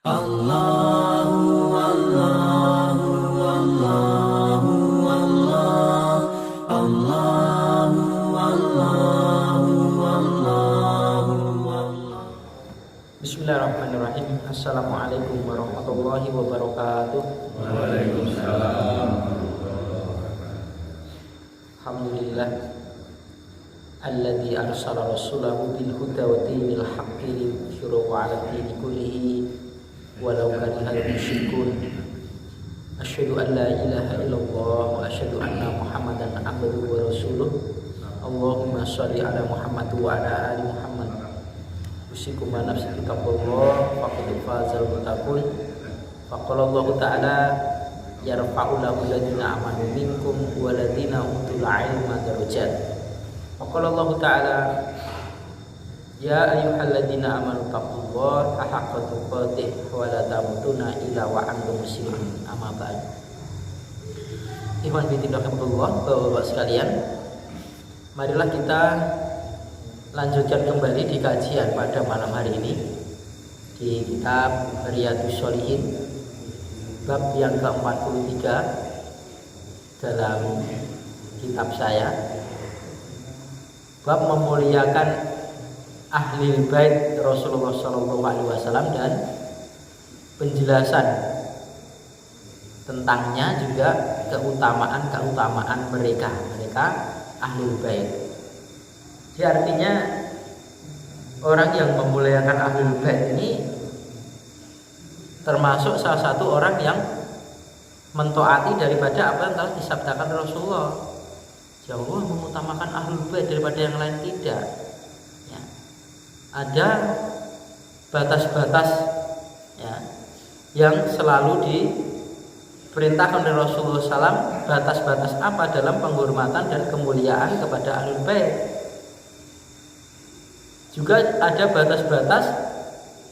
Allahu Allahu Allahu Allah Allahu Allahu Allahu Allah. Bismillahirrahmanirrahim. Assalamualaikum warahmatullahi wabarakatuh. Waalaikumsalam. Alhamdulillah alladzi arsala rasulahu bil huda wa dinil haqqi liyudhhirahu 'ala dini kullihi walau karihal musyrikun. Asyhadu an la ilaha illallah wa asyhadu anna Muhammadan abduhu wa rasuluh. Allahumma shalli ala Muhammad wa ala ali Muhammad. Usikum wa nafsi taqwallah faqad fazal muttaqun. Faqala Allah ta'ala yarfa'u lahu alladziina amanu minkum walladzina utul 'ilma darajat. Faqala Allah ta'ala ya ayyuhalladzina amanu taqullaha haqqa tuqatih wa la tamutunna illa wa antum muslimun. Amma ba'd. Ikhwan fillah rahimakumullah, Bapak-bapak sekalian, marilah kita lanjutkan kembali di kajian pada malam hari ini di kitab Riyadhus Shalihin bab yang ke-43 dalam kitab saya, bab memuliakan ahli bait Rasulullah SAW dan penjelasan tentangnya, juga keutamaan mereka ahli bait. Jadi artinya orang yang memuliakan ahlul bait ini termasuk salah satu orang yang mentaati daripada apa yang telah disabdakan Rasulullah. Ya Allah mengutamakan ahlul bait daripada yang lain, tidak. Ya. Ada batas-batas ya, yang selalu diperintahkan oleh Rasulullah SAW. Batas-batas apa dalam penghormatan dan kemuliaan kepada ahlul bait. Juga ada batas-batas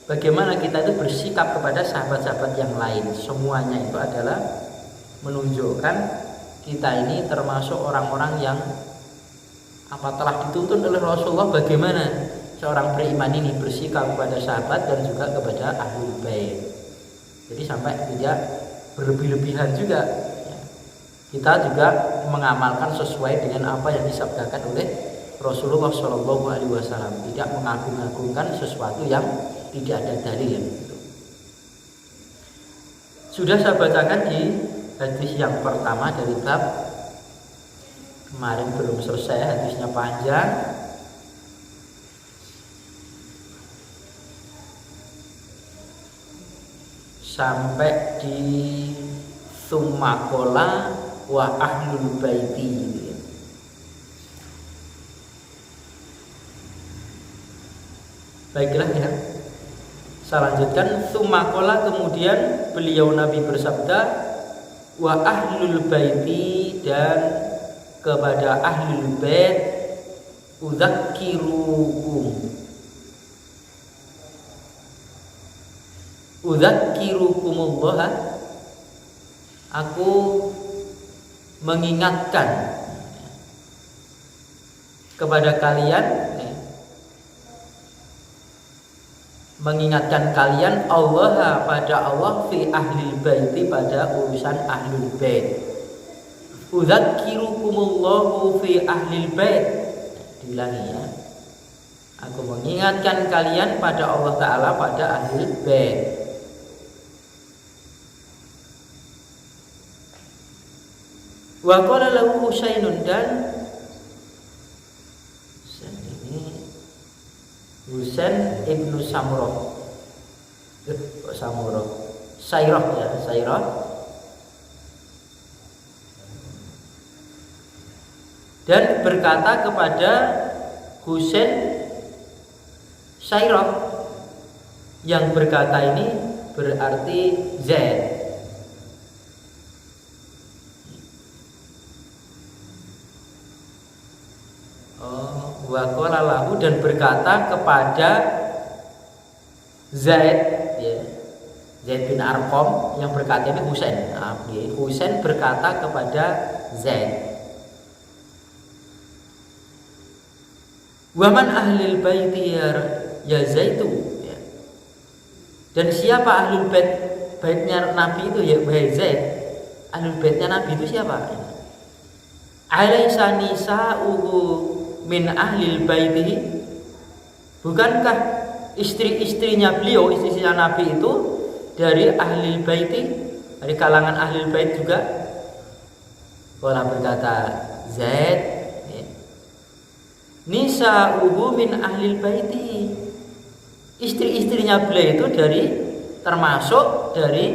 bagaimana kita itu bersikap kepada sahabat-sahabat yang lain. Semuanya itu adalah menunjukkan kita ini termasuk orang-orang yang telah dituntun oleh Rasulullah bagaimana seorang beriman ini bersikap kepada sahabat dan juga kepada ahlul bait. Jadi sampai tidak berlebih-lebihan juga. Kita juga mengamalkan sesuai dengan apa yang disabdakan oleh Rasulullah SAW, tidak mengagung-agungkan sesuatu yang tidak ada dalil. Sudah saya bacakan di hadis yang pertama dari bab kemarin, belum selesai, hadisnya panjang. Sampai di summakola wa ahlul baiti. Baiklah ya, saya lanjutkan. Summakola, kemudian beliau Nabi bersabda, wa ahlul baiti, dan kepada ahlul bait, udzakirukumullah, aku mengingatkan kepada kalian, mengingatkan kalian Allah, pada Allah, fi ahlil baiti, pada urusan ahlul bait. Udzakirukumullahu fi ahlil bait. Diulangi ya. Aku mengingatkan kalian pada Allah Ta'ala, pada ahlul bait. Wa qala lahu Husainun, dan Husain ibnu Sairah ya, Sairah. Dan berkata kepada Husain Sairah, yang berkata ini berarti Zaid. Wa qala lahu, dan berkata kepada Zaid ya, Zaid bin Arqam, yang berkata ini Husain. Husain berkata kepada Zaid, wa man ahlil baiti ya Zaitu, ya. Dan siapa ahlul bait, baitnya Nabi itu ya Zaid. Ahlul baitnya Nabi itu siapa? Alaysa nisa'uhu min ahlil baitihi? Bukankah istri-istrinya beliau, istri-istrinya Nabi itu dari ahlil baiti, dari kalangan ahlil bait juga? Qala berkata Zaid, nisa'uhu min ahlil baiti. Istri-istrinya beliau itu dari termasuk dari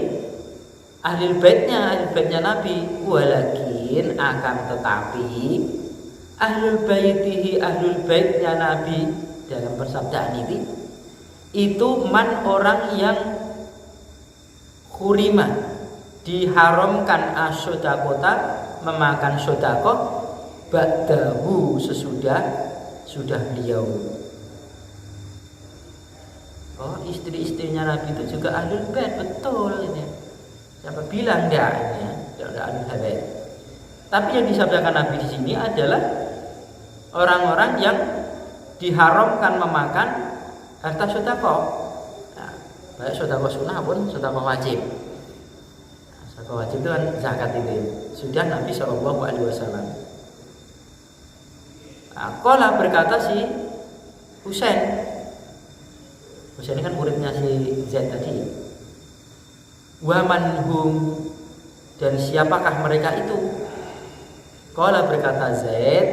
ahlil baitnya Nabi. Walakin akan tetapi ahlul baitihi, ahlul baitnya Nabi dalam persabdaan ini itu man orang yang khurima, diharamkan asyodakota, memakan sodakoh ba'dahu sesudah beliau. Oh, istri-istrinya Nabi itu juga ahlul bait, betul ini. Siapa bilang enggak ini ya? Tidak ahlul bait. Tapi yang disabdakan Nabi di sini adalah orang-orang yang diharamkan memakan harta sedekah. Nah, baik sedekah sunnah pun sedekah wajib. Nah, sedekah wajib itu kan zakat itu. Sudah Nabi SAW. Nah, qala berkata si Husain ini kan muridnya si Zaid tadi. Wa manhum, dan siapakah mereka itu? Qala berkata Zaid,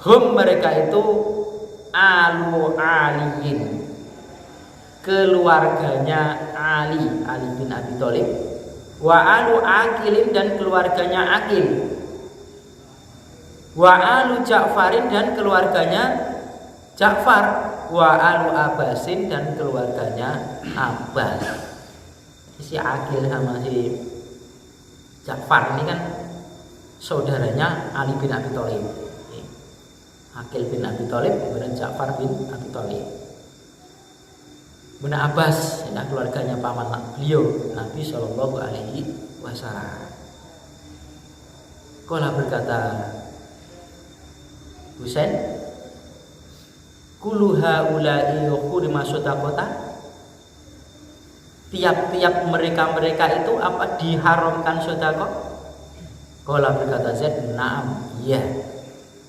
hum mereka itu alu aliyin, keluarganya Ali bin Abi Thalib, wa alu Aqilin, dan keluarganya Aqil, wa alu Ja'farin, dan keluarganya Ja'far, wa alu Abbasin, dan keluarganya Abbas. Si Aqil sama si Ja'far ini kan saudaranya Ali bin Abi Thalib. Aqil bin Abi Thalib kemudian Ja'far bin Abi Thalib. Kemudian Abbas, ini keluarganya paman beliau Nabi Shallallahu Alaihi Wasallam. Qala berkata Husain, kuluha ulai khurima sodakota, tiap-tiap mereka itu apa diharamkan sedekah? Qala berkata Zaid, na'am, iya.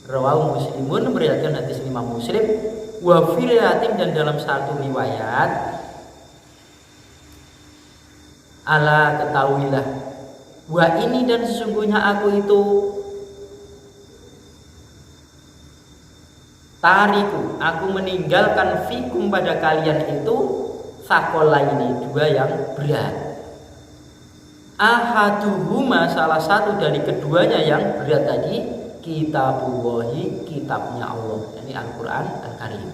Rawahu Muslimun, meriwayatkan hadis Imam Muslim, wa fi riwayatin, dan dalam satu riwayat, ala ketahuilah, wa ini, dan sesungguhnya aku itu tariku, aku meninggalkan fikum pada kalian itu sakola ini, dua yang berat. Ahaduhuma, salah satu dari keduanya yang berat tadi, kitabullahi, kitabnya Allah, ini Al-Quran Al-Karim.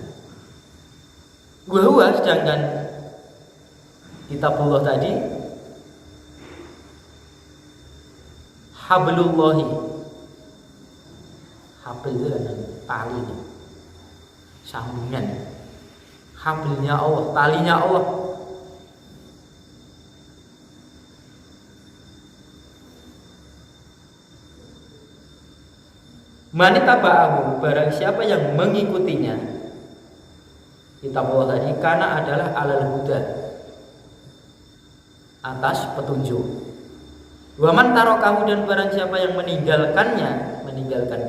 Wahwa, sedangkan kitabullah tadi hablullahi, habl itu kan tali ini, sambungan, hablnya Allah, talinya Allah. Manitaba'ahu, barang siapa yang mengikutinya, kitab Allah tadi, karena adalah alal huda, atas petunjuk. Waman tarokahu, dan barang siapa yang meninggalkan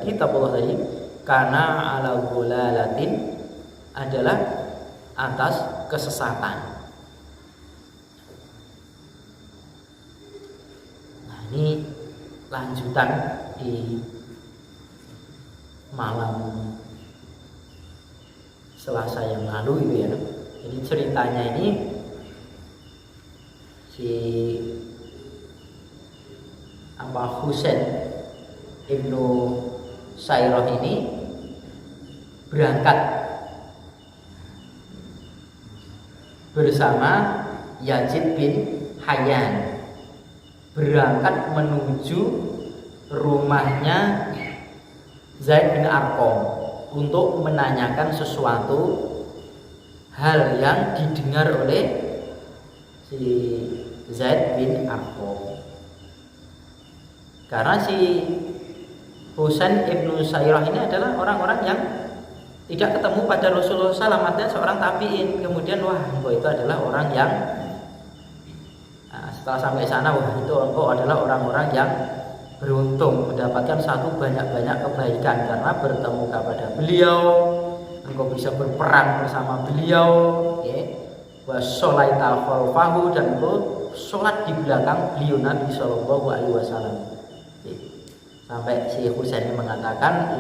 kitab Allah tadi, karena ala gulalatin, adalah atas kesesatan. Nah, ini lanjutan di malam Selasa yang lalu itu ya. Jadi ceritanya ini si Husain Ibnu Sairah ini berangkat bersama Yazid bin Hayyan, berangkat menuju rumahnya Zaid bin Arqam untuk menanyakan sesuatu hal yang didengar oleh si Zaid bin Arqam. Karena si Husain Ibnu Sairah ini adalah orang-orang yang tidak ketemu pada Rasulullah SAW, artinya seorang tabiin. Kemudian wah engkau itu adalah orang yang setelah sampai sana, wah itu engkau adalah orang-orang yang beruntung mendapatkan satu banyak-banyak kebaikan karena bertemu kepada beliau, engkau bisa berperang bersama beliau, wa sholaita khalfahu, dan engkau sholat di belakang beliau Nabi Shallallahu Alaihi Wasallam. Sampai Syekh Husaini mengatakan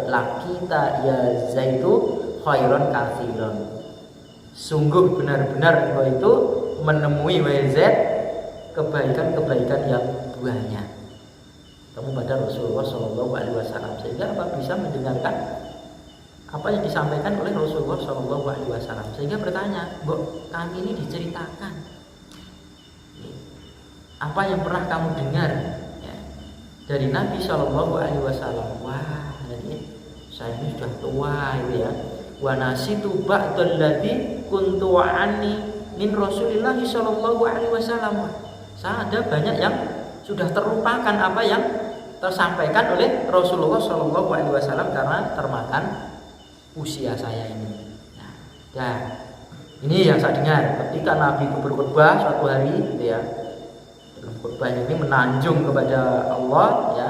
lakita ya Zaidu khairon katsiron, sungguh benar-benar engkau itu menemui WZ kebaikan-kebaikan yang banyak kamu pada Rasulullah Shallallahu Alaihi Wasallam, sehingga apa bisa mendengarkan apa yang disampaikan oleh Rasulullah Shallallahu Alaihi Wasallam, sehingga bertanya, "Mbok, kami ini diceritakan apa yang pernah kamu dengar ya, dari Nabi Shallallahu Alaihi Wasallam?" Wah, jadi saya ini sudah tua itu ya. Wa nasitu ba'dal ladzi kuntu anni min Rasulillah Shallallahu Alaihi Wasallam. Saya ada banyak yang sudah terlupakan apa yang tersampaikan oleh Rasulullah Shallallahu Alaihi Wasallam karena termakan usia saya ini. Nah, ini yang saya dengar ketika Nabi itu berkhutbah suatu hari, gitu ya. Dalam khutbah ini menanjung kepada Allah, ya,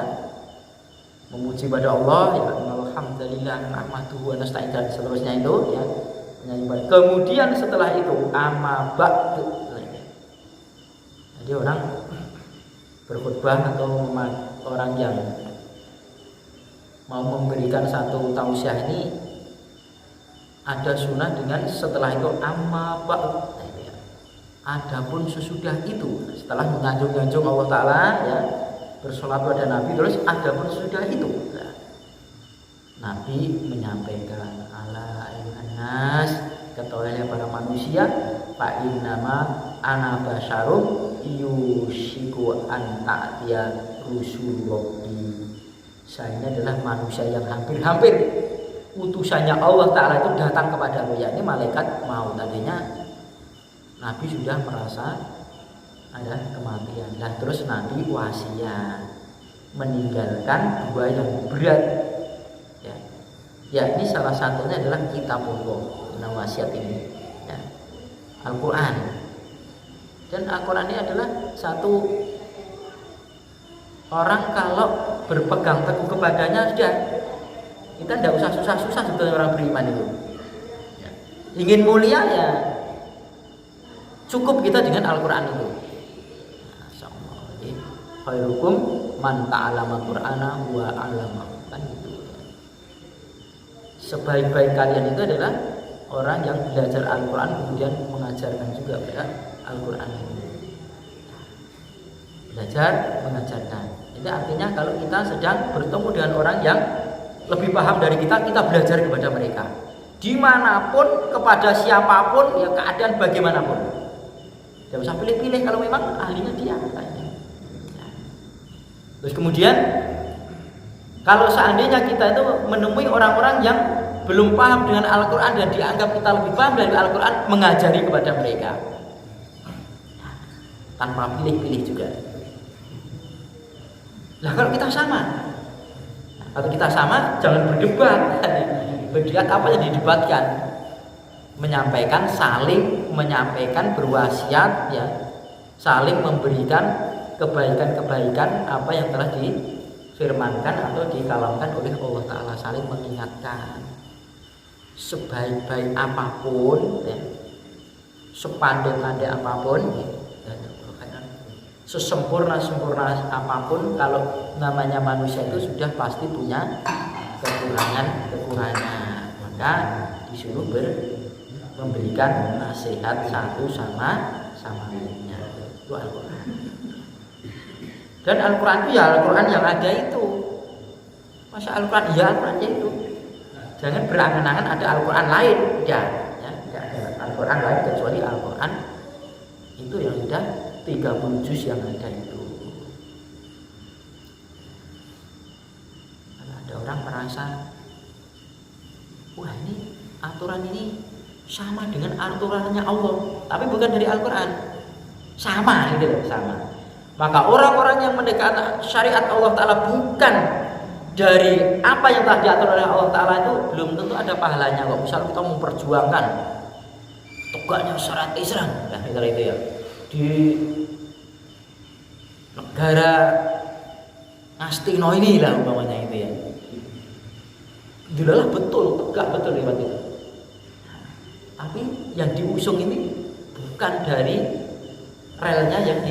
memuji pada Allah, ya, alhamdulillah, rahmatuhu wa nasta'in dan seterusnya itu, ya. Kemudian setelah itu amma ba'du. Jadi orang berkhutbah atau orang yang mau memberikan satu tausiah ini ada sunnah dengan setelah itu amma ba'd. Adapun sesudah itu, setelah menganjung-anjung Allah Ta'ala, ya, bersolat pada Nabi, terus adapun sesudah itu, ya, Nabi menyampaikan ala ayuhannas, ketahuilah para manusia, fa innama ana basyarum yushiku an ta'tiya rusul rabbi. Saya ini adalah manusia yang hampir-hampir utusannya Allah Ta'ala itu datang kepada aku, yakni malaikat maut. Tadinya Nabi sudah merasa ada kematian. Nah, terus Nabi wasiat meninggalkan dua yang berat, ya, yakni salah satunya adalah kitabullah. Nah, wasiat ini, ya, Al-Quran. Dan Al-Quran ini adalah satu orang kalau berpegang teguh kepadanya sudah, kita tidak usah susah-susah sebetulnya orang beriman itu. Ya. Ingin mulia ya cukup kita dengan Al-Quran itu. Khairukum man ta'allama Qur'ana wa 'allamahu, kan gitu. Sebaik-baik kalian itu adalah orang yang belajar Al-Quran kemudian mengajarkan juga pada Al-Quran ini. Belajar, mengajarkan. Itu artinya kalau kita sedang bertemu dengan orang yang lebih paham dari kita, kita belajar kepada mereka. Dimanapun, kepada siapapun, ya keadaan bagaimanapun. Tidak usah pilih-pilih kalau memang ahlinya dia. Ya. Terus kemudian, kalau seandainya kita itu menemui orang-orang yang belum paham dengan Al-Quran dan dianggap kita lebih paham dari Al-Quran, mengajari kepada mereka. Tanpa pilih-pilih juga. Nah, kalau kita sama, jangan berdebat. Berdebat apa yang didebatkan? Saling menyampaikan berwasiat, ya, saling memberikan kebaikan-kebaikan apa yang telah difirmankan atau dikalamkan oleh Allah Ta'ala, saling mengingatkan. Sebaik-baik apapun, ya, sepandai-pandai apapun, ya, sesempurna apapun, kalau namanya manusia itu sudah pasti punya kekurangan, maka disuruh memberikan nasihat satu sama lainnya. Itu Al-Quran. Dan Al-Quran itu ya Al-Quran yang ada itu. Masa Al-Quran ya Al-Quran itu. Jangan berangan-angan ada Al-Quran lain. Ya, tidak ada Al-Quran lain kecuali Al-Quran itu yang sudah 30 juz yang ada itu. Kalau ada orang merasa, wah ini aturan ini sama dengan aturannya Allah, tapi bukan dari Al-Quran, sama gitu loh, sama. Maka orang-orang yang mendekati syariat Allah Ta'ala bukan dari apa yang telah diatur oleh Allah Ta'ala itu belum tentu ada pahalanya kok. Misal kita memperjuangkan tegaknya syariat Islam, nah misalnya itu ya, di negara Astino ini lah umpamanya itu ya, itulah betul, tegak betul lewat itu. Tapi yang diusung ini bukan dari relnya yang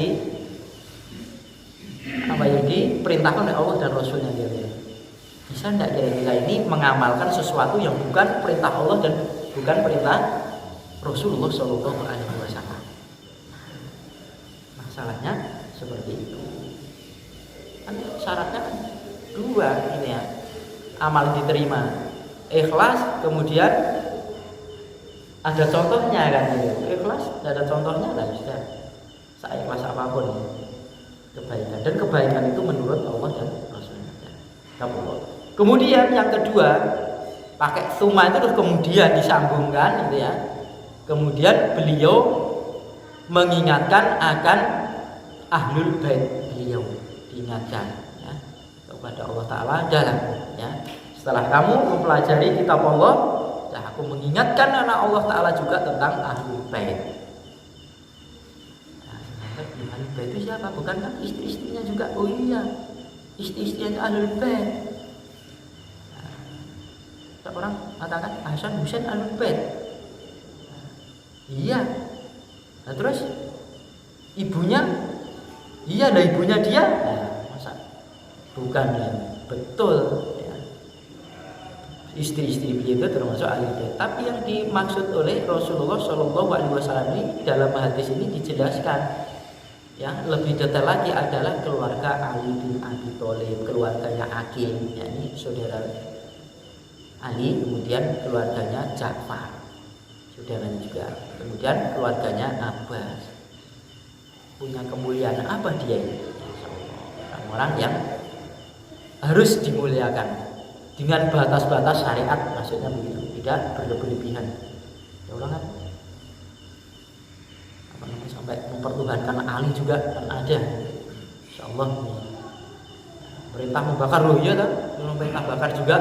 diperintahkan oleh Allah dan Rasulnya dia. Bisa tidak kira-kira ini mengamalkan sesuatu yang bukan perintah Allah dan bukan perintah Rasulullah Shallallahu Alaihi Wasallam? Masalahnya seperti itu. Kan syaratnya kan dua ini ya, amal diterima, ikhlas, kemudian ada contohnya kan gitu. Ikhlas, tidak ada contohnya lah sudah. Saya ikhlas apapun kebaikan, dan kebaikan itu menurut Allah dan Rasulnya. Kemudian yang kedua, pakai summa itu terus kemudian disambungkan gitu ya. Kemudian beliau mengingatkan akan ahlul bait beliau, diingatkan ya, kepada Allah Ta'ala dalam ya, setelah kamu mempelajari kitab Allah, ya aku mengingatkan anak Allah Ta'ala juga tentang ahlul bait. Ahlul bait itu siapa? Bukan kan istri-istrinya juga? Oh iya, istri-istrinya ahlul bait. Orang mengatakan Hasan Husain ahlul bait. Iya. Nah terus ibunya, iya lah ibunya dia. Nah, masa bukan ya? Betul ya. Istri-istri beliau itu termasuk ahlul bait. Tapi yang dimaksud oleh Rasulullah Shallallahu Alaihi Wasallam ini dalam hadis ini dijelaskan ya lebih detail lagi adalah keluarga Ali bin Abi Thalib, keluarganya Aqil, yakni saudara Ali, kemudian keluarganya Ja'far, saudaranya juga, kemudian keluarganya Abbas. Punya kemuliaan apa dia ini? Orang-orang yang harus dimuliakan dengan batas-batas syariat, maksudnya begitu, tidak berlebihan. Ya orang kan apa namanya, sampai mempertuhankan Ali juga kan ada. Insyaallah perintah membakar loh ya kan, perintah bakar juga.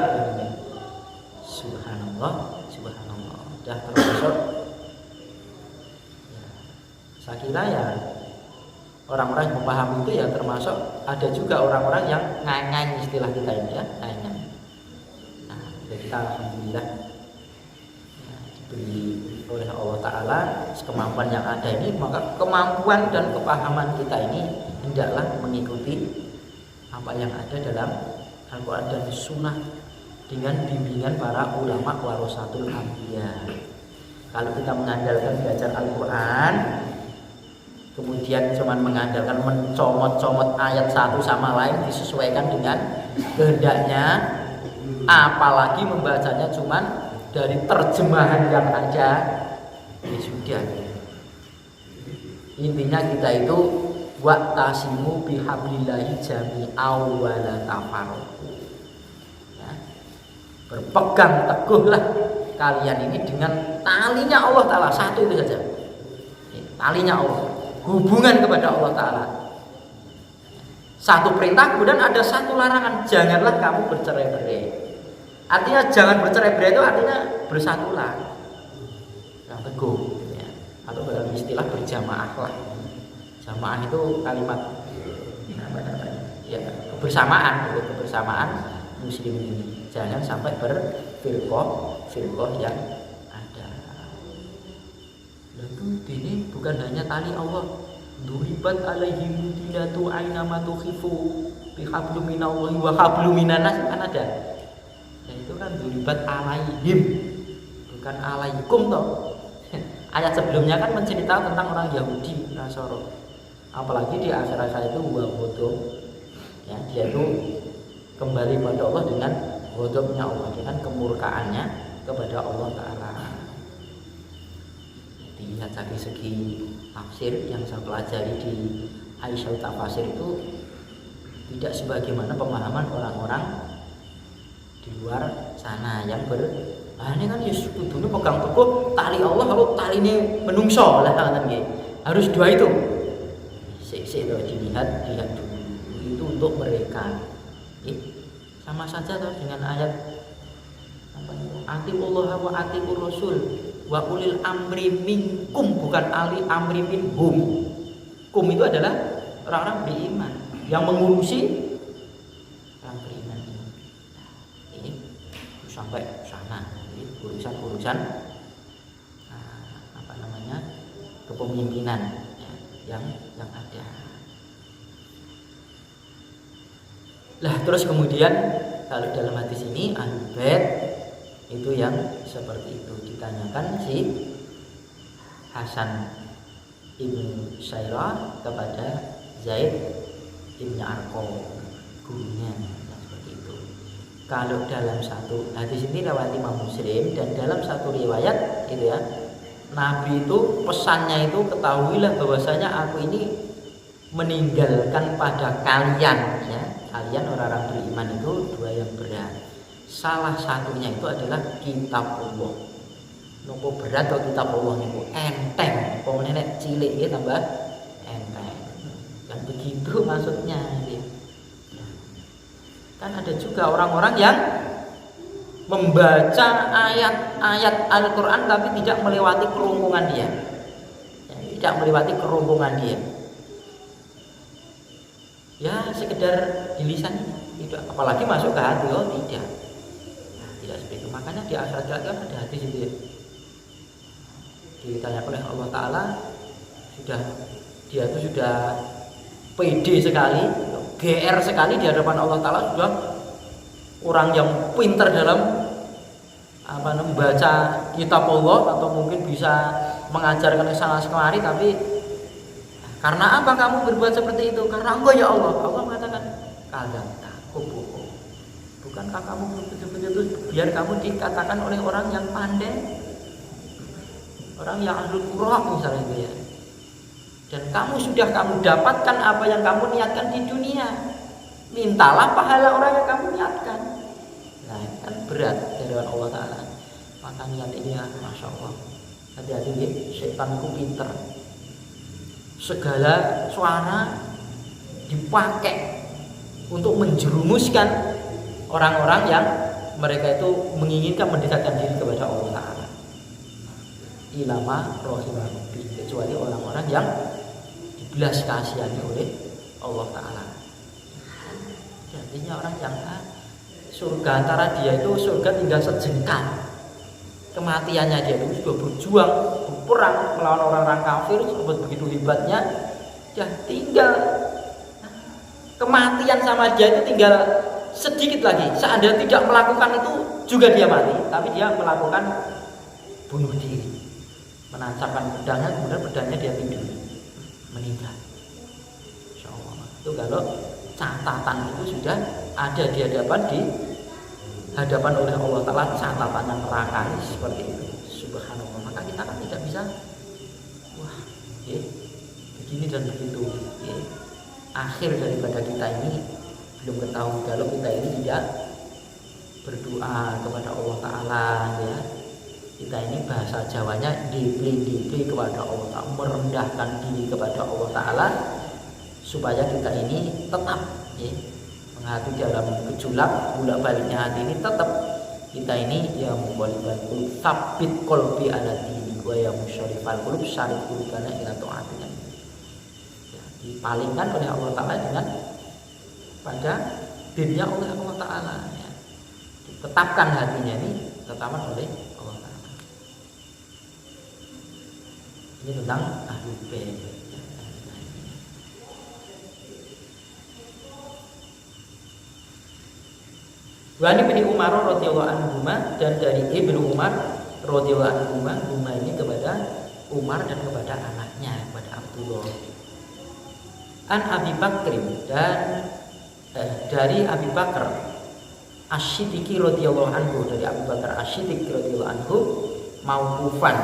Subhanallah, subhanallah. Dah termasuk ya, saya kira ya orang-orang yang memahami itu ya termasuk ada juga orang-orang yang ngangang istilah kita ini ya, ngangang. Nah, kita alhamdulillah ya, diberi oleh Allah Ta'ala kemampuan yang ada ini, maka kemampuan dan kepahaman kita ini hendaklah mengikuti apa yang ada dalam Al-Quran dan Sunnah dengan bimbingan para ulama warasatul anbiya. Kalau kita mengandalkan belajar Al-Quran, kemudian cuma mengandalkan mencomot-comot ayat satu sama lain disesuaikan dengan kehendaknya, apalagi membacanya cuma dari terjemahan yang ada, ya sudah. Intinya kita itu wa'tasimu bihablillahi jami'aw wa la tafarraqu. Berpegang teguhlah kalian ini dengan talinya Allah Ta'ala, satu itu saja, talinya Allah, hubungan kepada Allah Ta'ala. Satu perintah, kemudian ada satu larangan, janganlah kamu bercerai-berai. Artinya jangan bercerai-berai itu artinya bersatulah, yang teguh ya. Atau dalam istilah berjamaah lah. Jamaah itu kalimat ya, kebersamaan muslim ini. Jangan sampai berfirqah yang ada. Lalu ini bukan hanya tali Allah. Duribat alaihim dinatu aina ma tukhifu bi hablum minallahi wa hablum minanas, kan ada. Dan itu kan duribat alaihim, bukan alaikum toh. Ayat sebelumnya kan menceritakan tentang orang Yahudi Nasoro. Apalagi di akhir-akhir itu wa ghadab. Ya, dia itu kembali pada Allah dengan ghadabnya Allah, dengan kemurkaannya kepada Allah Ta'ala. Dilihat dari segi tafsir yang saya pelajari di Aisyah Tafsir itu tidak sebagaimana pemahaman orang-orang di luar sana yang ini kan Yesus kudune pegang teguh tali Allah, kalau tali ini menungso lah kan, harus dua itu. Dilihat dulu itu untuk mereka. Sama saja toh dengan ayat Atiullah wa atiur rasul wa ulil amri minkum, bukan ali amri minhum. Kum itu adalah orang-orang beriman yang mengurusi orang beriman ini. Ini sampai sana, ini urusan-urusan kepemimpinan ya, yang ada. Lah terus kemudian kalau dalam hadis ini Ahlul Bait itu yang seperti itu ditanyakan si Hasan Ibnu Sairah kepada Zaid Ibnu Arqam, gurunya, ya, seperti itu. Kalau dalam satu hadis ini riwayat Imam Muslim, dan dalam satu riwayat itu ya, Nabi itu pesannya itu, ketahuilah bahwasanya aku ini meninggalkan pada kalian ya, kalian orang-orang beriman itu dua yang berat. Salah satunya itu adalah kitab Allah. Nopo berat atau kitab Allah itu enteng, pokoknya nek cilik ya tambah enteng. Kan begitu maksudnya ya. Kan ada juga orang-orang yang membaca ayat-ayat Al-Quran tapi tidak melewati kerongkongan dia ya, tidak melewati kerongkongan dia ya, sekedar di lisan tidak, apalagi masuk ke hati, oh tidak, nah, tidak seperti itu. Makanya di akhirat kan ada hadis itu ya, ditanya oleh Allah Ta'ala, dia itu sudah pede sekali, GR sekali di hadapan Allah Ta'ala, sudah orang yang pintar dalam membaca kitab Allah atau mungkin bisa mengajarkan sana kemari, tapi karena apa kamu berbuat seperti itu? Karena engkau ya Allah. Allah mengatakan, kalian takut, bukankah kamu betul-betul itu biar kamu dikatakan oleh orang yang pandai, orang yang ahlul qura misalnya itu ya, dan kamu dapatkan apa yang kamu niatkan di dunia, mintalah pahala orang yang kamu niatkan. Nah ini kan berat dari Allah Ta'ala. Maka niat ini ya, Masya Allah, hati-hati ya, setan itu pinter, segala suara dipakai untuk menjerumuskan orang-orang yang mereka itu menginginkan mendekatkan diri kepada Allah Ta'ala. Ilama rohimah, kecuali orang-orang yang dibelas kasihani oleh Allah Ta'ala. Artinya orang yang surga, antara dia itu surga tinggal sejengkal, kematiannya dia itu sudah berjuang berperang melawan orang-orang kafir sampai begitu hebatnya, ya tinggal kematian sama dia itu tinggal sedikit lagi. Seandainya tidak melakukan itu juga dia mati, tapi dia melakukan bunuh diri, menancapkan pedangnya, kemudian pedangnya dia tidur meninggal. Insya Allah itu kalau catatan itu sudah ada di hadapan oleh Allah Ta'ala, catatan yang neraka seperti itu. Subhanallah. Maka kita kan tidak bisa wah ya, begini dan begitu ya. Akhir daripada kita ini belum ketahui kalau kita ini tidak berdoa kepada Allah Ta'ala ya. Kita ini bahasa Jawanya dibeli kepada Allah Ta'ala, merendahkan diri kepada Allah Ta'ala, supaya kita ini tetap ya, hati dalam gejolak bolak baliknya hati ini tetap kita ini ya muqallibal qulub tsabbit qalbi ala dini wa ya musyarrifal qulub syarif qulubana ila ta'atika. Ya, dipalingkan oleh Allah Ta'ala dengan pada dinnya oleh Allah Ta'ala ya. Ditetapkan hatinya ini tetapkan oleh Allah Ta'ala. Ini tentang Ahlul Bait. Wani bin Umar radhiyallahu anhu, dan dari Ibnu Umar radhiyallahu anhu ini kepada Umar dan kepada anaknya, kepada Abdullah. An Abi Bakr, dan dari Abi Bakar Asy-Siddiq radhiyallahu anhu, dari Abu Bakar Asy-Siddiq radhiyallahu anhu mauqufan.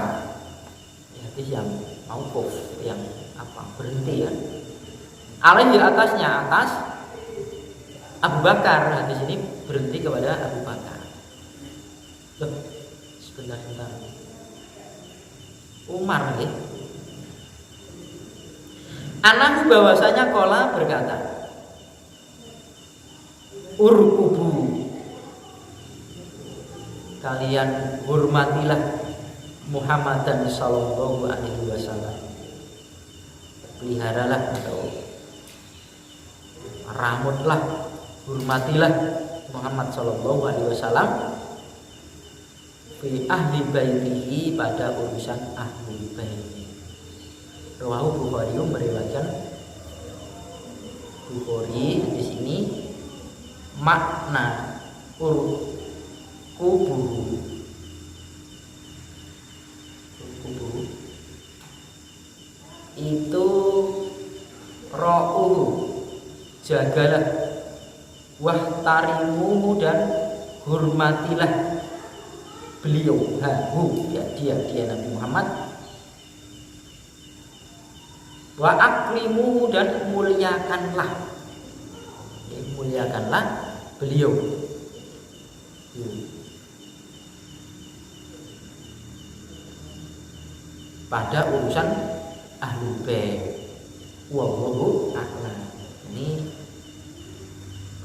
Ya, hadis yang mauquf, yang berhenti ya. Alaihi atasnya, atas Abu Bakar. Hadis ini berhenti kepada Abu Bakar. Loh, sebentar. Umar ya. Anakku bahwasanya kola berkata, urkubu kalian hormatilah Muhammadan sallallahu alaihi wasallam. Peliharalah atau ramutlah, hormatilah Muhammad sallallahu alaihi wasallam fi ahli baitihi, pada urusan ahli bait. Rawahu Bukhari, meriwayatkan Bukhari di sini makna kuburu itu ro'uhu, jagalah, wahtarimuhu, dan hormatilah beliau, ya dia Nabi Muhammad, wa akrimuhu, dan muliakanlah, ya, muliakanlah beliau. Pada urusan ahlul bait, wallahu a'lam. Ini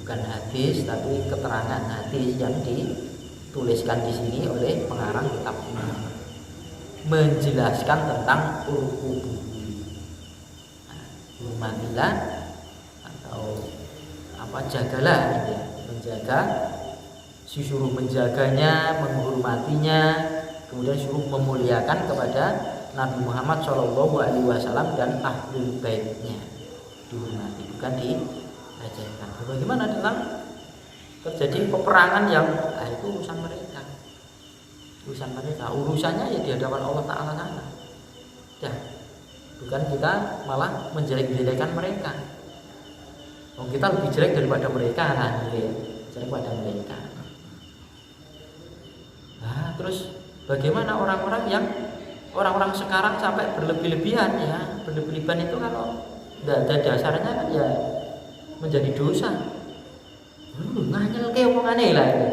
bukan hadis tapi keterangan hadis yang dituliskan di sini oleh pengarang kitab ini, menjelaskan tentang urqubu. Hormatilah atau jagalah, ya, menjaga, disuruh menjaganya, menghormatinya, kemudian suruh memuliakan kepada Nabi Muhammad Shallallahu Alaihi Wasallam dan ahlul baitnya, dihormati, bukan dilecehkan. Bagaimana dalam terjadi peperangan yang itu urusan mereka, urusannya ya di hadapan Allah Taala sana, ya, bukan kita malah menjelek-jelekan mereka. Kita lebih jelek daripada mereka, jelek pada mereka. Nah, terus bagaimana orang-orang sekarang sampai berlebih-lebihan, ya, berlebih-lebihan itu kalau tidak ada dasarnya kan ya menjadi dosa. Nganyel ke omongane lah ini.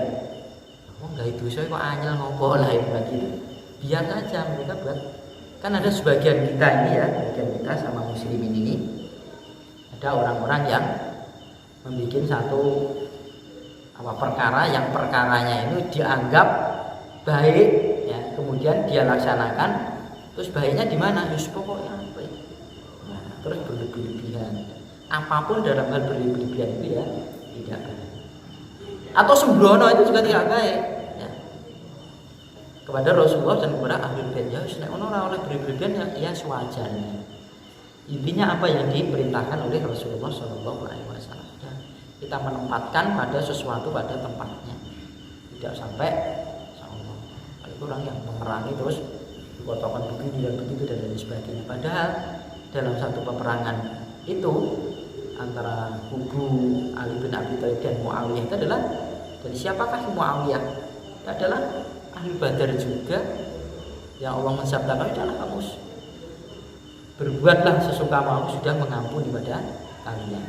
Enggak dosa kok anyel ngopo lah begitu. Biar saja mereka buat. Kan ada sebagian kita ini, ya, sebagian kita sama muslimin ini, ada orang-orang yang membuat satu perkara yang perkaranya itu dianggap baik, ya, kemudian dia laksanakan. Terus baiknya di mana? Pokoknya apa ya? Nah, terus berlebihan. Apapun dalam hal berlebihan itu ya tidak baik. Atau sembrono itu juga tidak baik, ya. Kepada Rasulullah dan kepada ahlul bait, ya, nek ono ora oleh berlebihan, ya sewajarnya. Intinya apa yang diperintahkan oleh Rasulullah Shallallahu Alaihi Wasallam, ya, kita menempatkan pada sesuatu pada tempatnya, tidak sampai orang yang memerangi terus dikotokan begini dan begitu dan lain sebagainya. Padahal dalam satu peperangan itu antara kubu Ali bin Abi Thalib dan Muawiyah itu adalah, dari siapakah Muawiyah? Itu adalah ahli Badar juga, yang Allah mensabdakan, adalah kamu berbuatlah sesuka mau, sudah mengampuni pada kalian.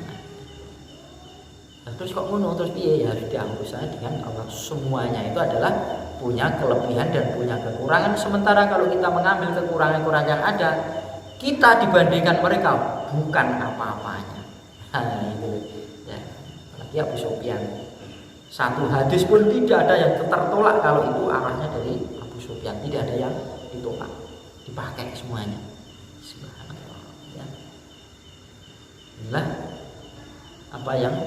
Nah, terus kok ngono, terus piye? Ya harus diampuni saja dengan Allah. Semuanya itu adalah punya kelebihan dan punya kekurangan. Sementara kalau kita mengambil kekurangan-kekurangan yang ada, kita dibandingkan mereka bukan apa-apanya. Nah, itu ya. Apalagi Abu Sufyan. Satu hadis pun tidak ada yang tertolak kalau itu arahnya dari Abu Sufyan, tidak ada yang ditolak, dipakai semuanya. Subhanallah, ya. Inilah apa yang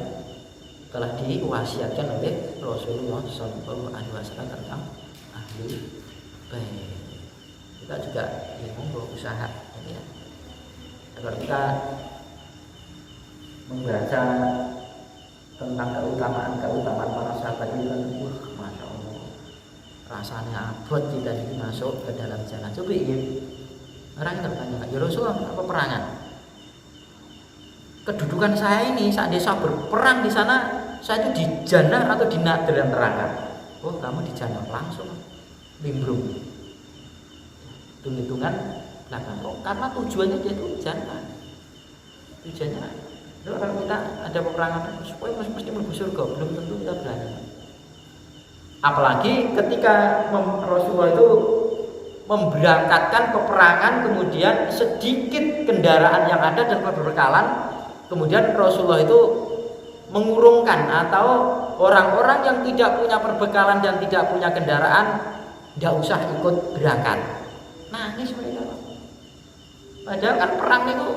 telah diwasiatkan oleh Rasulullah Shallallahu Alaihi Wasallam tentang ahli bait. Kita juga monggo usaha, ya, agar kita membaca tentang keutamaan para sahabat itu kan, masya Allah, rasanya abot kita ini masuk ke dalam jalan. Coba ya, orang bertanya, ya Rasulullah, apa perangan? Kedudukan saya ini saat desa berperang di sana, saya itu di jannah atau di dalam neraka? Oh, kamu di jannah, langsung limbrung. Hitung-hitungan belakang. Oh, karena tujuannya dia itu jannah. Tujuannya kalau kita ada peperangan supaya mesti masuk surga, belum tentu kita berani. Apalagi ketika Rasulullah itu memberangkatkan peperangan, kemudian sedikit kendaraan yang ada dan berbekalan, kemudian Rasulullah itu mengurungkan, atau orang-orang yang tidak punya perbekalan dan tidak punya kendaraan tidak usah ikut berangkat. Nangis mereka. Padahal kan perang itu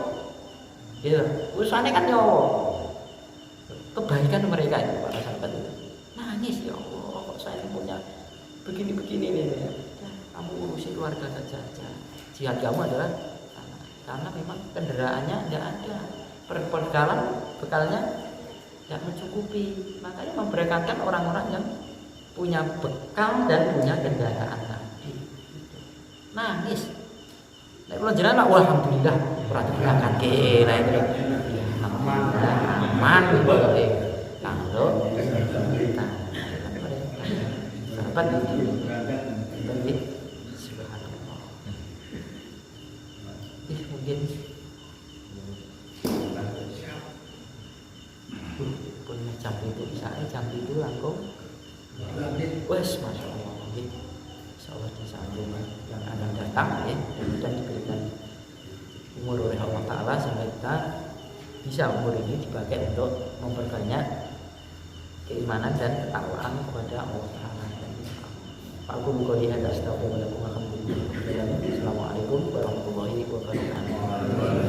ya urusannya kan nyawa. Kebaikan mereka itu para sahabat itu. Nangis, ya Allah, kok saya punya begini-begini nih ya. Kamu urusin keluarga saja. Jihad kamu adalah karena memang kendaraannya tidak ada, bekalnya tidak mencukupi. Makanya memberangkatkan orang-orang yang punya bekal dan punya kendaraan tadi. Nangis. Nek kula jenengan alhamdulillah ora diberangkat ke nah itu. Aman pokoke. Kanggo kita. Sahabat ini. Subhanallah. Mungkin punya jam itu langkung. Wes, masya Allah, mungkin insya Allah di sambung yang akan datang ya, dan diberikan umur oleh Allah Ta'ala sehingga kita bisa umur ini dipakai untuk memperbanyak keimanan dan ketakwaan kepada Allah Ta'ala. Aku qouli hadza astaghfirullahaladzim. Assalamualaikum warahmatullahi wabarakatuh.